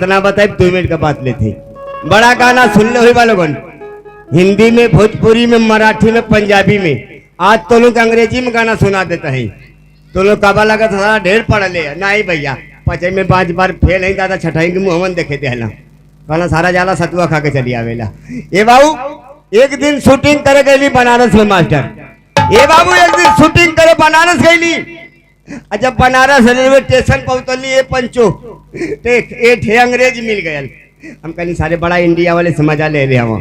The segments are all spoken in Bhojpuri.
कतना बताए 2 मिनट का बात लेते। बड़ा गाना सुन ले हुई वालों, हिंदी में, भोजपुरी में, मराठी में, पंजाबी में। आज तो लोग अंग्रेजी में गाना सुना देता है। तो लोग काबा लगा था ढेर पढ़ ले नहीं भैया, 5 में 5 बार फेल है दादा, छठाई के मुहम्मद देखे देना कहना सारा जाला सतुआ खा के चली आवेला। ए बाबू एक दिन शूटिंग करे गई बनारस में मास्टर। ए बाबू एक दिन शूटिंग करे बनारस गई। जब बनारस रेलवे स्टेशन पहुंचली ये पंचो थे अंग्रेज मिल गए। हम कहीं सारे बड़ा इंडिया वाले से मजा ले हम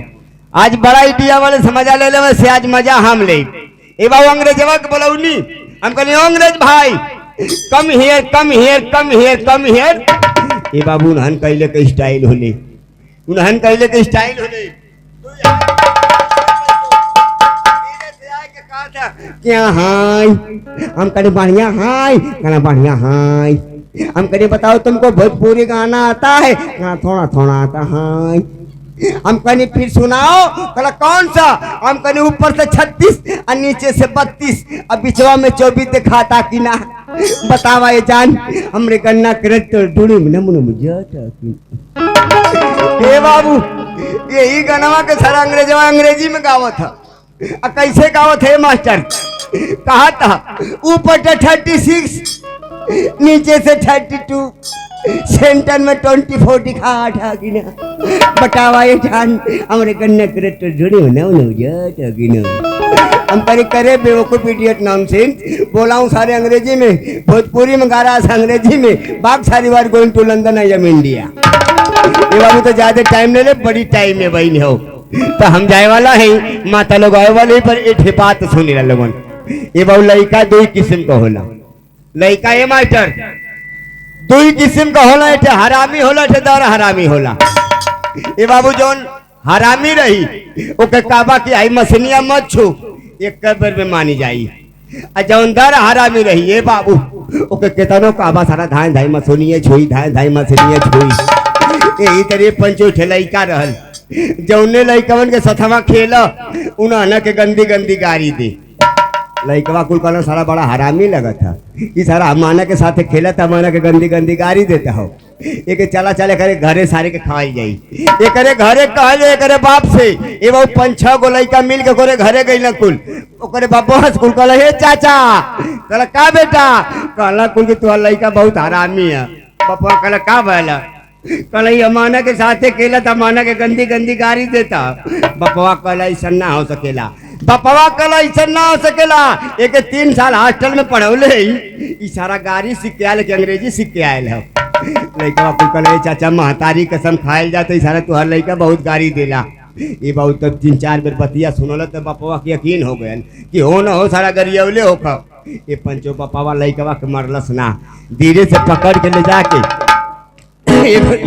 आज, बड़ा इंडिया वाले से मजा ले वैसे आज मजा हम ले। ए बाबू अंग्रेजवा के बोलौनी, हम कहनी अंग्रेज भाई come here come here come here come here. ए बाबू उन्हन कहले के स्टाइल होले, उन्हन कहले के स्टाइल होले क्या हाय। हम कहने बढ़िया हाय, कहना बढ़िया हाय। हम कहने बताओ तुमको भोजपुरी गाना आता है? कहना थोड़ा थोड़ा आता हाय। हम कहने फिर सुनाओ, कहना कौन सा? हम कहने ऊपर से 36 और नीचे से 32 और बिचवा में 24 दिखाता कि ना। बतावा ये जान हमरे गन्ना करत ढूंढे न मुन मुझे। ए बाबू यही गाना के सारा अंग्रेजवा अंग्रेजी में गावत था। कैसे गावत है मास्टर? कहा था ऊपर से 36 नीचे से 32 सेंटर में 24 दिखा था कि ना। बतावा ये जान हमरे गन्ना करत ढूंढे न हम करे बेवकूफ इडियट नॉनसेंस बोलाऊं सारे अंग्रेजी में, भोजपुरी में गा रहा अंग्रेजी में। बाग सारी बार going to London I am India. ये बाबू तो ज्यादा टाइम ले ले, बड़ी टाइम में बहन हो तो हम जाए वाला है माता लोग आए वाले पर एक बात सुनी रहा लोगन। ये बाबू लड़का 2 किस्म का होला। लड़का ये मास्टर 2 किस्म का होला, एक हरामी होला, एक दर हरामी होला। ये बाबू जोन हरामी रही ओके काबा की आई मछलियां मत छू, एक कब्र में मानी जाई। और जौन दर हरामी रही ये बाबू ओके केतनो काबा सारा धान धाई मछलियां छुई, धान धाई मछलियां छुई। यही तरह पंचो ठे लड़का रहल, जौने लड़कवन के सथवा खेला उन्होंने के गंदी गंदी गाड़ी दी। लड़कवा कुल कहना सारा बड़ा हरामी लगा था, ये सारा हमाना के साथ खेला था, हमाना के गंदी गंदी गाड़ी देता हो। एक चला चले करे घरे सारे के खाई जाई, एक करे घरे कहले करे बाप से। ये बहुत 5-6 गो लड़का मिल के करे घरे गई ना कुल ओकरे बाबा कुल कहला हे चाचा, कहला का बेटा? कहला कुल के तोहर लड़का बहुत हरामी है। पापा कहला का भला? कहला अमाना के साथे खेला था, अमाना के गंदी गंदी गाड़ी देता। बपवा कहला ऐसा ना हो सकेला, बपवा कहला ऐसा ना हो सकेला। एक 3 साल हॉस्टल में पढ़ौले ई सारा गाड़ी सीख के आयल के अंग्रेजी सीख के आयल है। लड़का बापू कहला चाचा महतारी कसम खायल जाते सारा तुहर लड़का बहुत गाड़ी देला। ये बहुत तब 3-4 बेर बतिया सुनल तो बपवा के यकीन हो गया कि हो ना हो सारा गरियौले हो। ये पंचो बपवा लड़कवा के मरलस ना, धीरे से पकड़ के ले जाके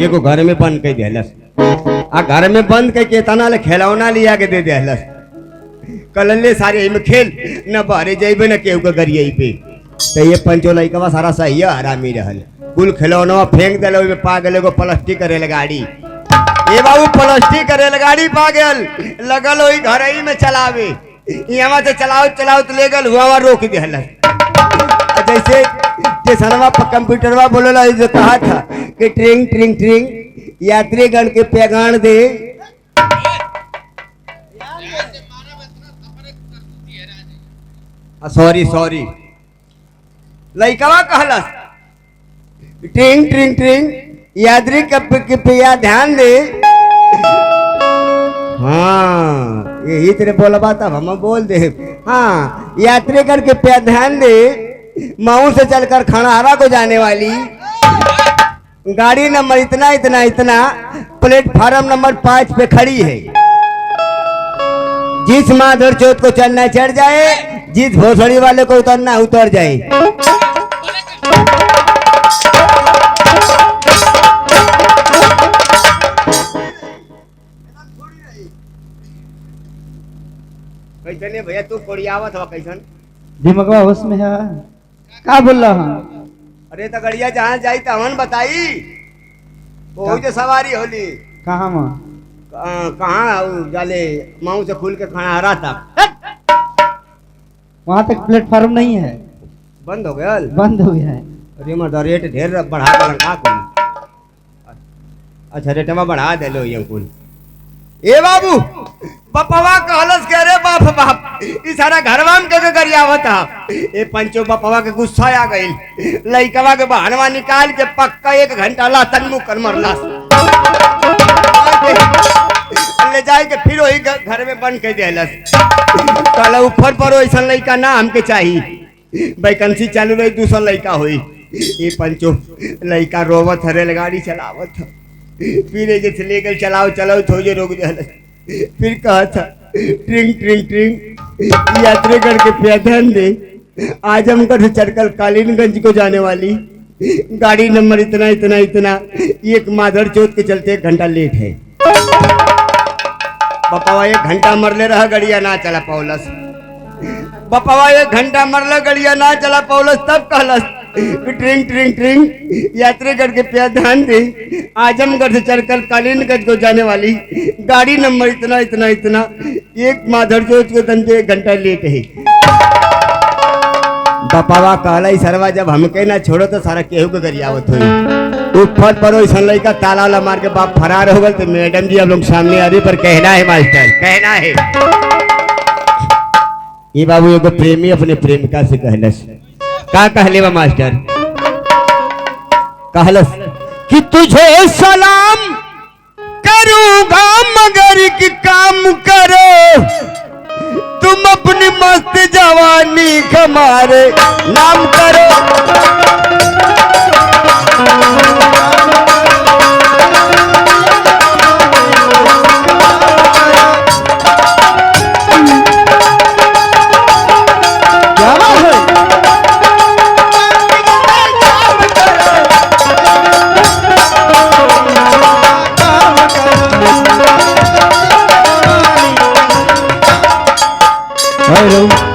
एगो घर में बंद कर दिलस। आ घर में बंद करके तना ले खिलौना लिया के दे दिलस। कलले सारे में खेल न बहरे जेबे न केहू के गरिया पे। तो ये पंचो लड़कवा सारा सही हरामी रहल, कुल खिलौना फेंक दिल। में पा गए एगो प्लास्टिक के रेलगाड़ी। ये बाबू प्लास्टिक के रेलगाड़ी पा गल, लगल वही घर ही में चलावे। यहाँ से चलाओ चलाओ तो ले गल हुआ रोक दिल। जैसे स्टेशनवा पर कंप्यूटरवा बोलेला जो कहा था कि ट्रिंग ट्रिंग ट्रिंग यात्रीगण के पैगाम दे। सॉरी सॉरी लड़कवा कहलस ट्रिंग ट्रिंग ट्रिंग यात्री के पे ध्यान दे। हाँ यही तेरे बोलबा तब हम बोल दे। हाँ यात्रीगण के पे ध्यान दे, मऊ से चलकर खंडारा को जाने वाली गाड़ी नंबर इतना इतना इतना प्लेटफार्म नंबर 5 पे खड़ी है। जिस माधुर चौथ को चढ़ना चढ़ जाए, जिस भोसड़ी वाले को उतरना उतर जाए। कैसे भैया तू कोड़ियावत हो कैसन? दिमागवा होश में है का बोल रहा? अरे तो गड़िया जहाँ जाई तहन बताई वो जो सवारी होली कहाँ में कहाँ जाले माऊ से खुल के खंडारा तक वहाँ तक प्लेटफार्म नहीं है, बंद हो गया। बंद हो गया है। अरे मर्द रेट ढेर बढ़ा कर रखा अच्छा रेटवा बढ़ा दे लो ये कुल। ए बाबू बपवा कहलस के रे बाप बाप ई सारा घरवा में के गरियावत हा। ए पंचो बपवा के गुस्सा आ गइल, लइकवा के बहनवा निकाल के पक्का 1 घंटा ला तन मुंह कर मरला, ले जाए के फिर वही घर में बंद कर देलस। कहला ऊपर पर ऐसा लइका ना हमके चाहिए, वैकेंसी चालू रही दूसरा लइका होई। ये पंचो लइका रोवत है, रेलगाड़ी चलावत है, फिर जैसे लेकर चलाओ चलाओ थोड़े रोक दे, फिर कहा था ट्रिंग ट्रिंग ट्रिंग यात्रीगढ़ के पैदल दे आजमगढ़ से चढ़कर कालीनगंज को जाने वाली गाड़ी नंबर इतना इतना इतना, एक माधर चौथ के चलते 1 घंटा लेट है। बपावा 1 घंटा मरले रहा, गड़िया ना चला पौलस। बपावा 1 घंटा मरला, गड़िया ना चला पौलस। तब कहलस ट्रिंग ट्रिंग ट्रिंग यात्रीगढ़ के पे ध्यान दे आजमगढ़ से चढ़कर कालीनगंज को जाने वाली गाड़ी नंबर इतना इतना इतना, एक माधर चौथ के दिन 1 घंटा लेट है। बपावा कहला सरवा जब हमके ना छोड़ो तो सारा केहू के गरियावत हुई। ऊपर पर ऐसा लड़का ताला वाला मार के बाप फरार हो गए। तो मैडम जी हम लोग सामने आ रही, पर कहना है मास्टर, कहना है ये बाबू एगो प्रेमी अपने प्रेमिका से कहलस, का कहले बा मास्टर? कहलस कि तुझे सलाम करूंगा मगर कि काम करो तुम अपनी मस्त जवानी हमारे नाम करो। हेलो